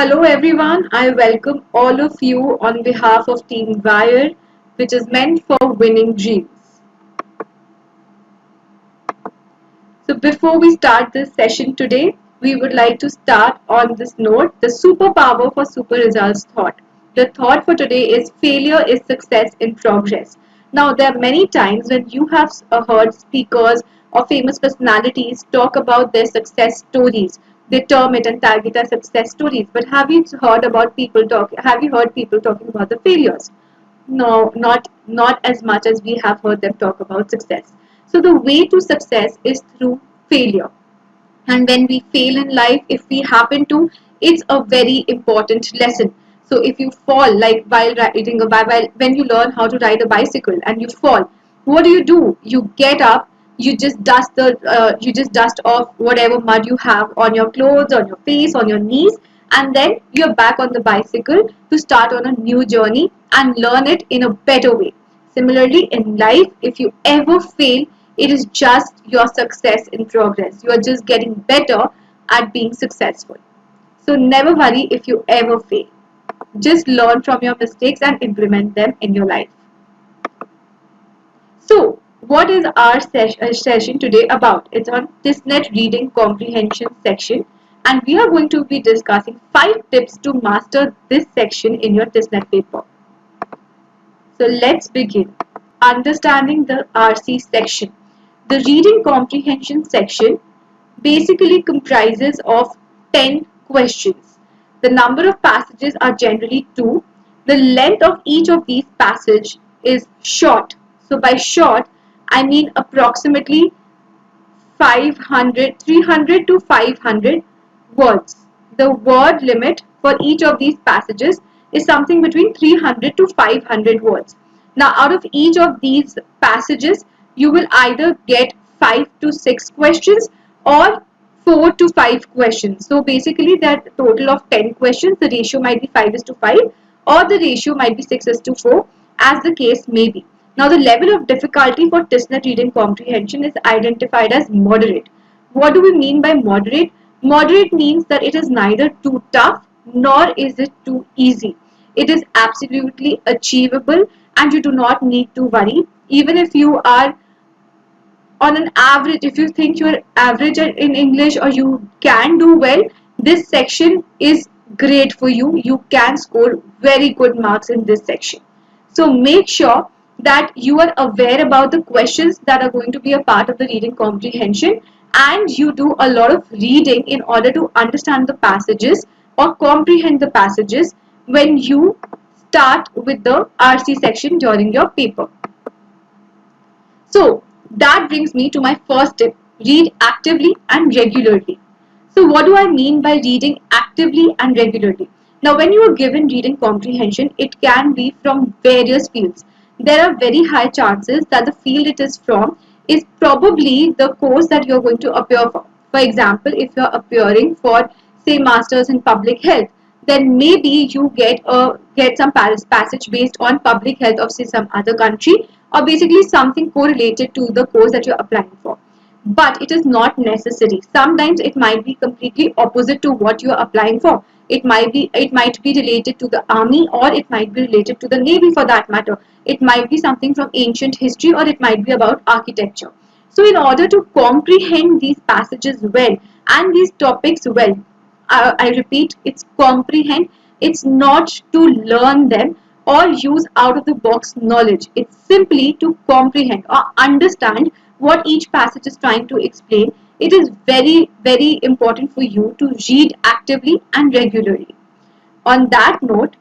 Hello everyone, I welcome all of you on behalf of Team Wire, which is meant for winning dreams. So before we start this session today, we would like to start on this note, the superpower for super results thought. The thought for today is failure is success in progress. Now there are many times when you have heard speakers or famous personalities talk about their success stories. They term it and tag it as success stories. But have you heard people talking about the failures? No, not as much as we have heard them talk about success. So the way to success is through failure. And when we fail in life, if we happen to, it's a very important lesson. So if you fall, like while riding while when you learn how to ride a bicycle and you fall, what do? You get up, you just dust off whatever mud you have on your clothes, on your face, on your knees, and then you're back on the bicycle to start on a new journey and learn it in a better way. Similarly, in life, if you ever fail, it is just your success in progress. You are just getting better at being successful. So never worry if you ever fail. Just learn from your mistakes and implement them in your life. So, what is our session today about? It's on Tissnet reading comprehension section, and we are going to be discussing 5 tips to master this section in your Tissnet paper. So let's begin. Understanding the RC section. The reading comprehension section basically comprises of 10 questions. The number of passages are generally 2. The length of each of these passages is short. So by short, I mean approximately 300 to 500 words. The word limit for each of these passages is something between 300 to 500 words. Now, out of each of these passages, you will either get 5 to 6 questions or 4 to 5 questions. So basically, that total of 10 questions, the ratio might be 5 is to 5 or the ratio might be 6 is to 4, as the case may be. Now, the level of difficulty for Tissnet reading comprehension is identified as moderate. What do we mean by moderate? Moderate means that it is neither too tough nor is it too easy. It is absolutely achievable and you do not need to worry. Even if you are on an average, if you think you're average in English or you can do well, this section is great for you. You can score very good marks in this section. So make sure that you are aware about the questions that are going to be a part of the reading comprehension, and you do a lot of reading in order to understand the passages or comprehend the passages when you start with the RC section during your paper. So that brings me to my first tip: read actively and regularly. So what do I mean by reading actively and regularly? Now, when you are given reading comprehension, it can be from various fields. There are very high chances that the field it is from is probably the course that you are going to appear for. For example, if you are appearing for, say, Masters in Public Health, then maybe you get some passage based on public health of, say, some other country, or basically something correlated to the course that you're applying for. But it is not necessary. Sometimes it might be completely opposite to what you are applying for. It might be related to the army, or it might be related to the navy for that matter. It might be something from ancient history, or it might be about architecture. So in order to comprehend these passages well and these topics well, I repeat, it's comprehend. It's not to learn them or use out of the box knowledge. It's simply to comprehend or understand what each passage is trying to explain. It is very, very important for you to read actively and regularly. On that note,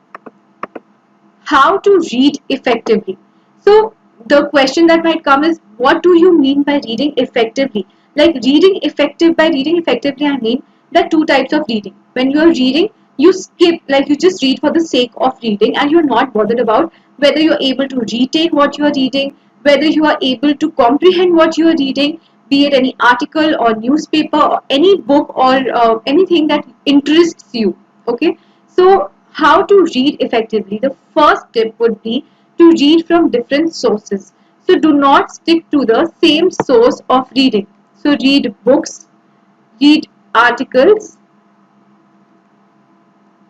how to read effectively? So the question that might come is, what do you mean by reading effectively? Like by reading effectively, I mean there are 2 types of reading. When you are reading, you skip, like you just read for the sake of reading and you're not bothered about whether you're able to retain what you are reading, whether you are able to comprehend what you are reading, be it any article or newspaper or any book or anything that interests you. Okay, so how to read effectively? The first tip would be to read from different sources. So do not stick to the same source of reading. So read books, read articles,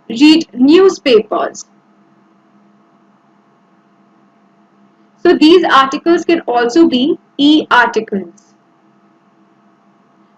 read newspapers. So these articles can also be e-articles.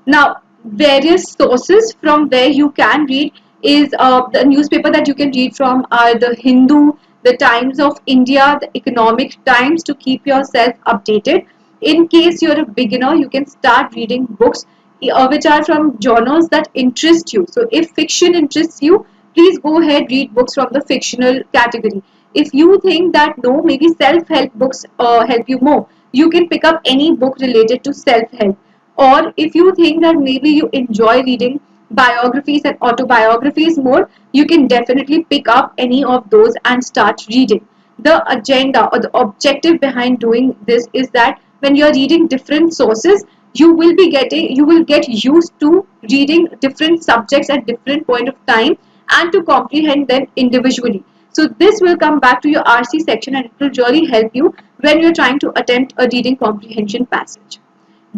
Now, various sources from where you can read is the newspaper that you can read from are the Hindu, the Times of India, the Economic Times to keep yourself updated. In case you're a beginner, you can start reading books which are from genres that interest you. So if fiction interests you, please go ahead, read books from the fictional category. If you think that no, maybe self-help books help you more, you can pick up any book related to self-help. Or if you think that maybe you enjoy reading biographies and autobiographies more, you can definitely pick up any of those and start reading. The agenda or the objective behind doing this is that when you're reading different sources, you will get used to reading different subjects at different point of time and to comprehend them individually. So this will come back to your RC section and it will really help you when you're trying to attempt a reading comprehension passage.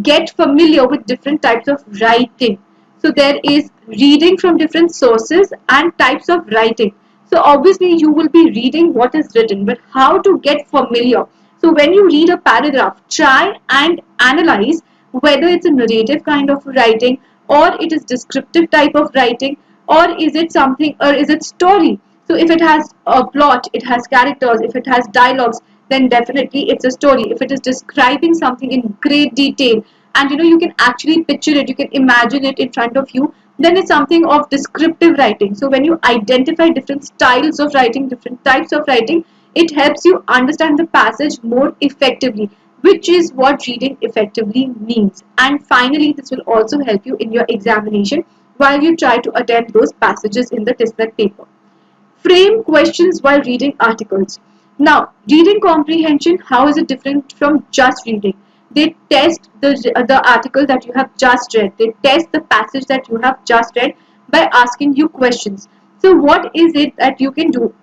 Get familiar with different types of writing. So there is reading from different sources and types of writing. So obviously you will be reading what is written, but how to get familiar. So when you read a paragraph, try and analyze whether it's a narrative kind of writing or it is descriptive type of writing, or is it something, or is it story. So if it has a plot, it has characters, if it has dialogues, then definitely it's a story. If it is describing something in great detail and you can actually picture it, you can imagine it in front of you, then it's something of descriptive writing. So when you identify different styles of writing, different types of writing, it helps you understand the passage more effectively, which is what reading effectively means. And finally, this will also help you in your examination while you try to attempt those passages in the Tissnet paper. Frame questions while reading articles. Now, reading comprehension, how is it different from just reading? They test the article that you have just read. They test the passage that you have just read by asking you questions. So what is it that you can do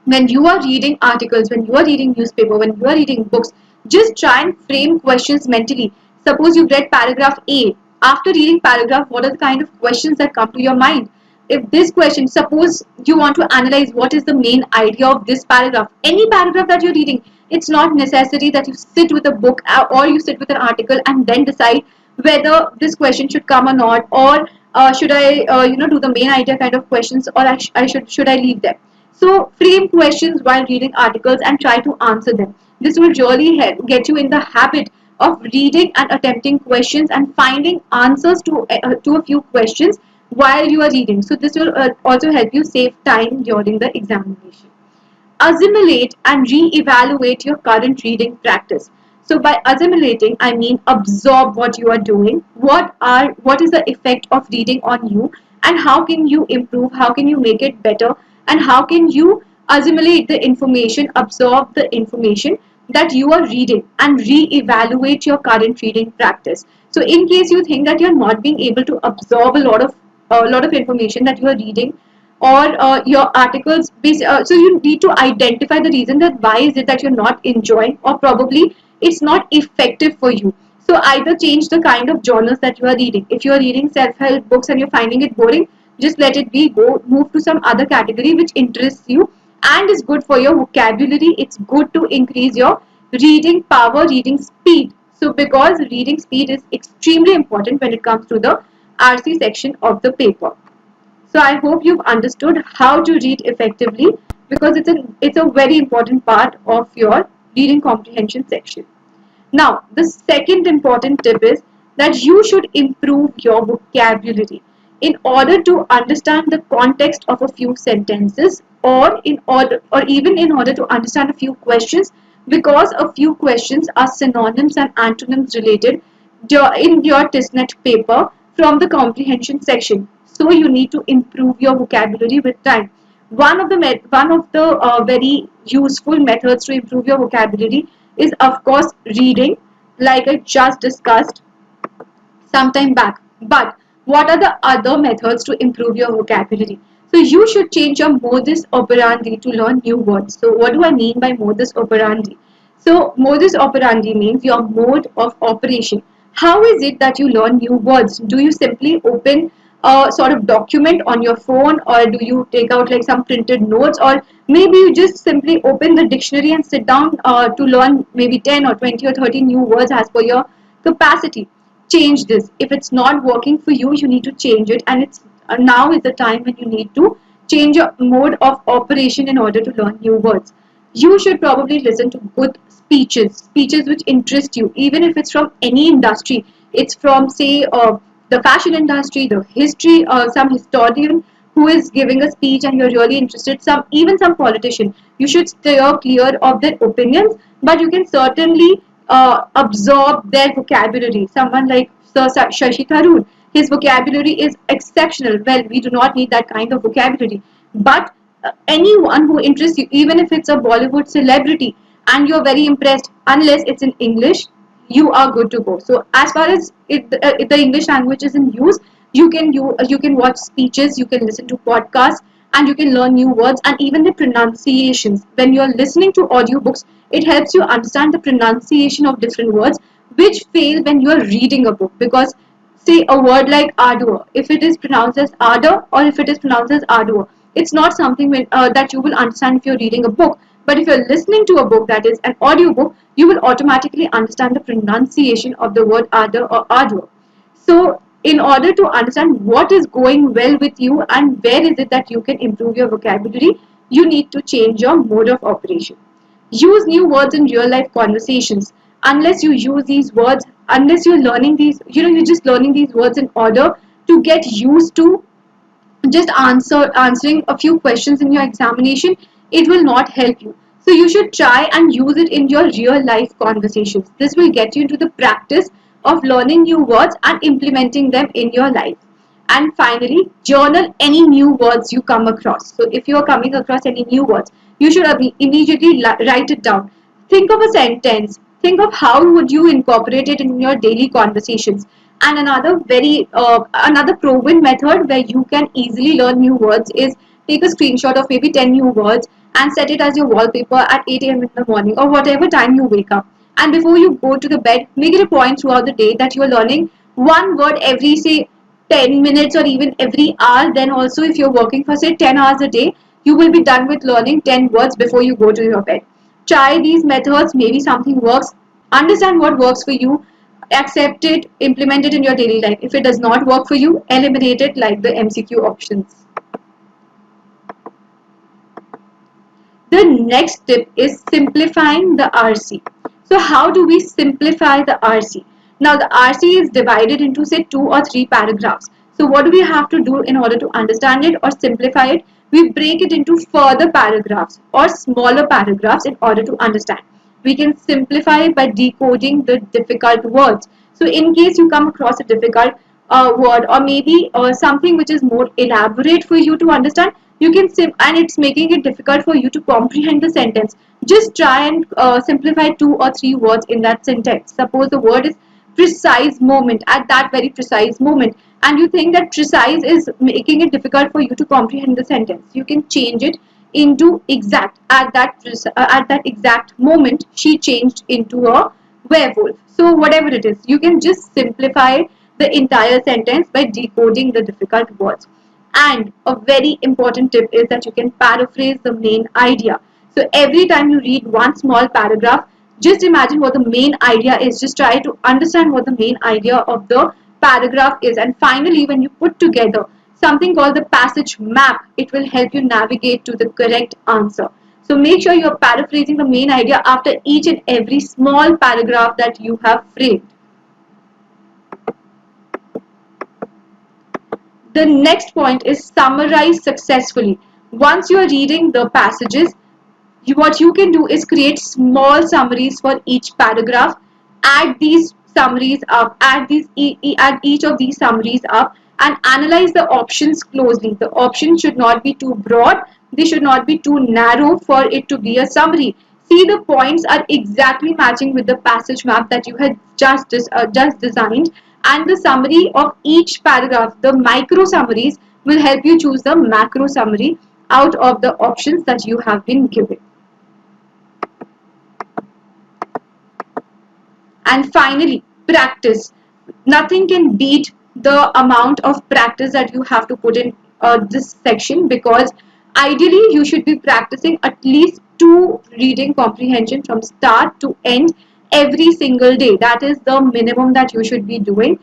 when you are reading articles, when you are reading newspaper, when you are reading books? Just try and frame questions mentally. Suppose you've read paragraph A. After reading paragraph, what are the kind of questions that come to your mind? If this question, suppose you want to analyze what is the main idea of this paragraph, any paragraph that you're reading, it's not necessary that you sit with a book or you sit with an article and then decide whether this question should come or not, or should I do the main idea kind of questions, or should I leave them. So frame questions while reading articles and try to answer them. This will really help get you in the habit of reading and attempting questions and finding answers to a few questions while you are reading. So this will also help you save time during the examination. Assimilate and re-evaluate your current reading practice. So by assimilating, I mean absorb what you are doing, what is the effect of reading on you, and how can you improve, how can you make it better, and how can you assimilate the information, absorb the information that you are reading, and re-evaluate your current reading practice. So in case you think that you're not being able to absorb a lot of information that you are reading, or your articles, so you need to identify the reason that why is it that you're not enjoying, or probably it's not effective for you. So either change the kind of genres that you are reading. If you are reading self-help books and you're finding it boring, just let it be, go move to some other category which interests you and is good for your vocabulary. It's good to increase your reading power, reading speed. So because reading speed is extremely important when it comes to the RC section of the paper. So I hope you've understood how to read effectively, because it's a very important part of your reading comprehension section. Now, the second important tip is that you should improve your vocabulary in order to understand the context of a few sentences, or even in order to understand a few questions, because a few questions are synonyms and antonyms related in your Tissnet paper from the comprehension section. So you need to improve your vocabulary with time. One of the very useful methods to improve your vocabulary is, of course, reading, like I just discussed some time back. But what are the other methods to improve your vocabulary? So you should change your modus operandi to learn new words. So what do I mean by modus operandi? So modus operandi means your mode of operation. How is it that you learn new words? Do you simply open sort of document on your phone, or do you take out like some printed notes, or maybe you just simply open the dictionary and sit down to learn maybe 10 or 20 or 30 new words as per your capacity. Change this. If it's not working for you, you need to change it, and it's now is the time when you need to change your mode of operation in order to learn new words. You should probably listen to good speeches which interest you, even if it's from any industry. It's from, say, the fashion industry, the history, some historian who is giving a speech and you're really interested, even some politician. You should steer clear of their opinions, but you can certainly absorb their vocabulary. Someone like Sir Shashi Tharoor, his vocabulary is exceptional. Well, we do not need that kind of vocabulary, but anyone who interests you, even if it's a Bollywood celebrity and you're very impressed, unless it's in English, you are good to go. So as far as if the English language is in use, you can watch speeches, you can listen to podcasts, and you can learn new words, and even the pronunciations. When you're listening to audiobooks, it helps you understand the pronunciation of different words which fail when you're reading a book. Because say a word like ardor, if it is pronounced as ardor or if it is pronounced as ardor, it's not something that you will understand if you're reading a book. But if you're listening to a book, that is an audiobook, you will automatically understand the pronunciation of the word ardor or ardor. So in order to understand what is going well with you and where is it that you can improve your vocabulary, you need to change your mode of operation. Use new words in real life conversations. Unless you use these words, unless you're learning these, you're just learning these words in order to get used to just answering a few questions in your examination, it will not help you. So you should try and use it in your real life conversations. This will get you into the practice of learning new words and implementing them in your life. And finally, journal any new words you come across. So if you are coming across any new words, you should immediately write it down. Think of a sentence. Think of how would you incorporate it in your daily conversations. And another proven method where you can easily learn new words is take a screenshot of maybe 10 new words and set it as your wallpaper at 8 a.m. in the morning or whatever time you wake up. And before you go to the bed, make it a point throughout the day that you are learning one word every, say, 10 minutes or even every hour. Then also, if you're working for, say, 10 hours a day, you will be done with learning 10 words before you go to your bed. Try these methods, maybe something works. Understand what works for you, accept it, implement it in your daily life. If it does not work for you, eliminate it like the MCQ options. The next tip is simplifying the RC. So how do we simplify the RC? Now the RC is divided into, say, 2 or 3 paragraphs. So what do we have to do in order to understand it or simplify it? We break it into further paragraphs or smaller paragraphs in order to understand. We can simplify it by decoding the difficult words. So in case you come across a difficult word, or maybe something which is more elaborate for you to understand, you can and it's making it difficult for you to comprehend the sentence, just try and simplify 2 or 3 words in that sentence. Suppose the word is precise moment, at that very precise moment, and you think that precise is making it difficult for you to comprehend the sentence, you can change it into exact. At that exact moment, she changed into a werewolf. So whatever it is, you can just simplify the entire sentence by decoding the difficult words. And a very important tip is that you can paraphrase the main idea. So every time you read one small paragraph, just imagine what the main idea is. Just try to understand what the main idea of the paragraph is. And finally, when you put together something called the passage map, it will help you navigate to the correct answer. So make sure you're paraphrasing the main idea after each and every small paragraph that you have framed. The next point is summarize successfully. Once you are reading the passages, what you can do is create small summaries for each paragraph. Add these summaries up, add each of these summaries up, and analyze the options closely. The options should not be too broad, they should not be too narrow for it to be a summary. See the points are exactly matching with the passage map that you had just designed, and the summary of each paragraph, the micro summaries, will help you choose the macro summary out of the options that you have been given. And finally, practice. Nothing can beat the amount of practice that you have to put in this section, because ideally you should be practicing at least 2 reading comprehension from start to end every single day. That is the minimum that you should be doing.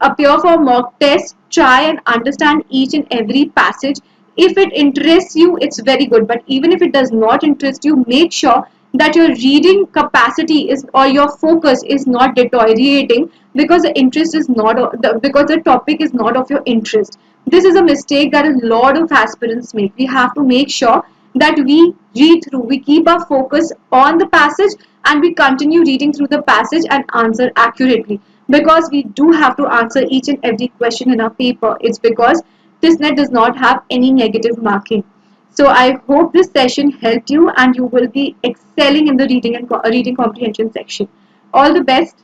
Appear for mock test, try and understand each and every passage. If it interests you, it's very good, but even if it does not interest you, make sure that your reading capacity is, or your focus is not deteriorating because the interest is not, because the topic is not of your interest. This is a mistake that a lot of aspirants make. We have to make sure that we read through, we keep our focus on the passage, and we continue reading through the passage and answer accurately, because we do have to answer each and every question in our paper. It's because Tissnet does not have any negative marking. So I hope this session helped you and you will be excelling in the reading and reading comprehension section. All the best.